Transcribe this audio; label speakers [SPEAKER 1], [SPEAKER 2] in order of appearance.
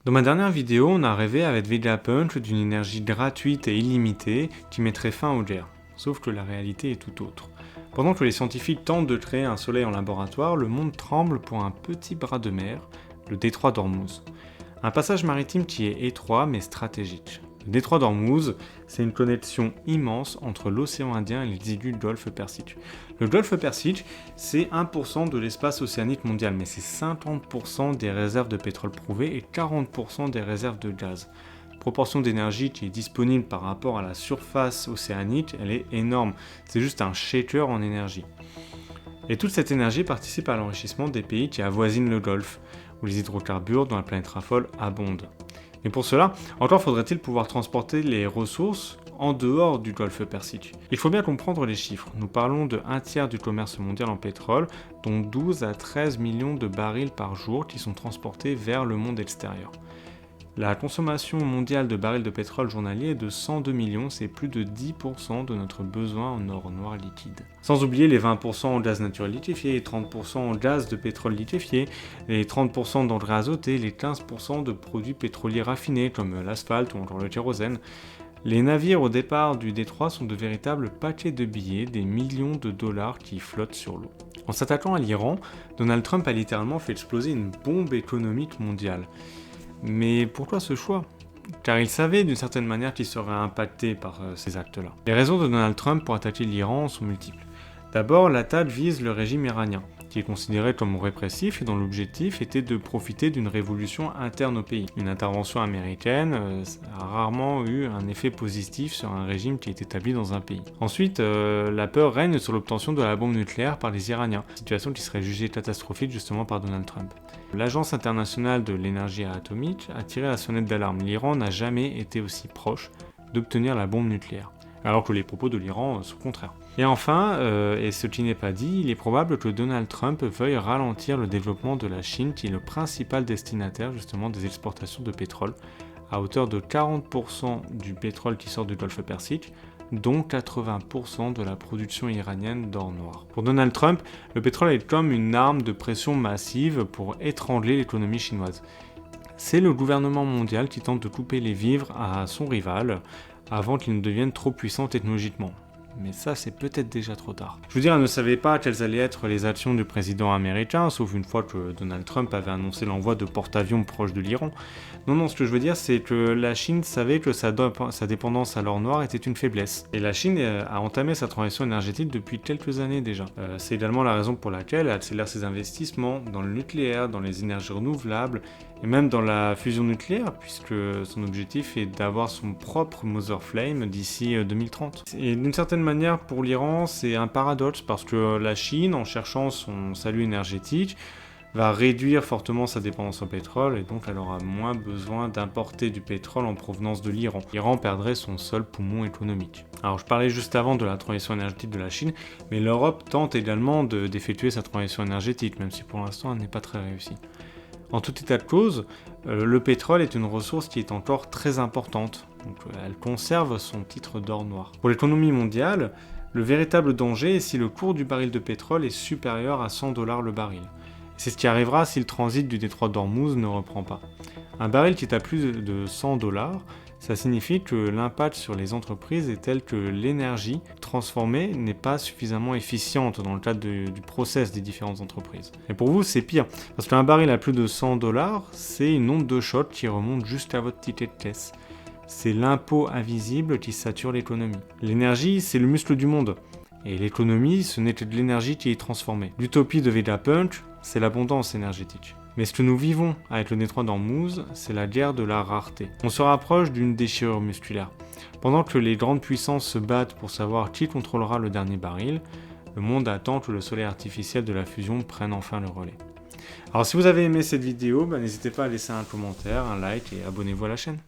[SPEAKER 1] Dans ma dernière vidéo, on a rêvé avec Vegapunk d'une énergie gratuite et illimitée qui mettrait fin aux guerres. Sauf que la réalité est tout autre. Pendant que les scientifiques tentent de créer un soleil en laboratoire, le monde tremble pour un petit bras de mer, le détroit d'Ormuz. Un passage maritime qui est étroit mais stratégique. Le détroit d'Ormuz, c'est une connexion immense entre l'océan Indien et les îles du Golfe Persique. Le Golfe Persique, c'est 1% de l'espace océanique mondial, mais c'est 50% des réserves de pétrole prouvées et 40% des réserves de gaz. La proportion d'énergie qui est disponible par rapport à la surface océanique, elle est énorme. C'est juste un shaker en énergie. Et toute cette énergie participe à l'enrichissement des pays qui avoisinent le Golfe, où les hydrocarbures dont la planète raffole abondent. Mais pour cela, encore faudrait-il pouvoir transporter les ressources en dehors du Golfe Persique. Il faut bien comprendre les chiffres. Nous parlons de 1/3 du commerce mondial en pétrole, dont 12 à 13 millions de barils par jour qui sont transportés vers le monde extérieur. La consommation mondiale de barils de pétrole journalier est de 102 millions, c'est plus de 10% de notre besoin en or noir liquide. Sans oublier les 20% en gaz naturel liquéfié, les 30% en gaz de pétrole liquéfié, les 30% d'engrais azotés, les 15% de produits pétroliers raffinés comme l'asphalte ou encore le kérosène. Les navires au départ du détroit sont de véritables paquets de billets, des millions de dollars qui flottent sur l'eau. En s'attaquant à l'Iran, Donald Trump a littéralement fait exploser une bombe économique mondiale. Mais pourquoi ce choix ? Car il savait d'une certaine manière qu'il serait impacté par ces actes-là. Les raisons de Donald Trump pour attaquer l'Iran sont multiples. D'abord, l'attaque vise le régime iranien, qui est considéré comme répressif et dont l'objectif était de profiter d'une révolution interne au pays. Une intervention américaine a rarement eu un effet positif sur un régime qui est établi dans un pays. Ensuite, la peur règne sur l'obtention de la bombe nucléaire par les Iraniens, situation qui serait jugée catastrophique justement par Donald Trump. L'Agence internationale de l'énergie atomique a tiré la sonnette d'alarme. L'Iran n'a jamais été aussi proche d'obtenir la bombe nucléaire, alors que les propos de l'Iran sont contraires. Et enfin, et ce qui n'est pas dit, il est probable que Donald Trump veuille ralentir le développement de la Chine, qui est le principal destinataire justement des exportations de pétrole, à hauteur de 40% du pétrole qui sort du Golfe Persique, dont 80% de la production iranienne d'or noir. Pour Donald Trump, le pétrole est comme une arme de pression massive pour étrangler l'économie chinoise. C'est le gouvernement mondial qui tente de couper les vivres à son rival avant qu'il ne devienne trop puissant technologiquement. Mais ça, c'est peut-être déjà trop tard. Je veux dire, elle ne savait pas quelles allaient être les actions du président américain, sauf une fois que Donald Trump avait annoncé l'envoi de porte-avions proches de l'Iran. Non, ce que je veux dire, c'est que la Chine savait que sa dépendance à l'or noir était une faiblesse. Et la Chine a entamé sa transition énergétique depuis quelques années déjà. C'est également la raison pour laquelle elle accélère ses investissements dans le nucléaire, dans les énergies renouvelables, et même dans la fusion nucléaire, puisque son objectif est d'avoir son propre Mother Flame d'ici 2030. Et d'une certaine manière, pour l'Iran, c'est un paradoxe, parce que la Chine, en cherchant son salut énergétique, va réduire fortement sa dépendance au pétrole, et donc elle aura moins besoin d'importer du pétrole en provenance de l'Iran. L'Iran perdrait son seul poumon économique. Alors je parlais juste avant de la transition énergétique de la Chine, mais l'Europe tente également d'effectuer sa transition énergétique, même si pour l'instant elle n'est pas très réussie. En tout état de cause, le pétrole est une ressource qui est encore très importante, donc elle conserve son titre d'or noir. Pour l'économie mondiale, le véritable danger est si le cours du baril de pétrole est supérieur à 100 $ le baril. C'est ce qui arrivera si le transit du détroit d'Ormuz ne reprend pas. Un baril qui est à plus de 100 $, ça signifie que l'impact sur les entreprises est tel que l'énergie transformée n'est pas suffisamment efficiente dans le cadre du process des différentes entreprises. Et pour vous, c'est pire, parce qu'un baril à plus de 100 $, c'est une onde de choc qui remonte jusqu'à votre ticket de caisse. C'est l'impôt invisible qui sature l'économie. L'énergie, c'est le muscle du monde. Et l'économie, ce n'est que de l'énergie qui est transformée. L'utopie de Vegapunk, c'est l'abondance énergétique. Mais ce que nous vivons avec le détroit d'Ormuz, c'est la guerre de la rareté. On se rapproche d'une déchirure musculaire. Pendant que les grandes puissances se battent pour savoir qui contrôlera le dernier baril, le monde attend que le soleil artificiel de la fusion prenne enfin le relais. Alors si vous avez aimé cette vidéo, n'hésitez pas à laisser un commentaire, un like et abonnez-vous à la chaîne.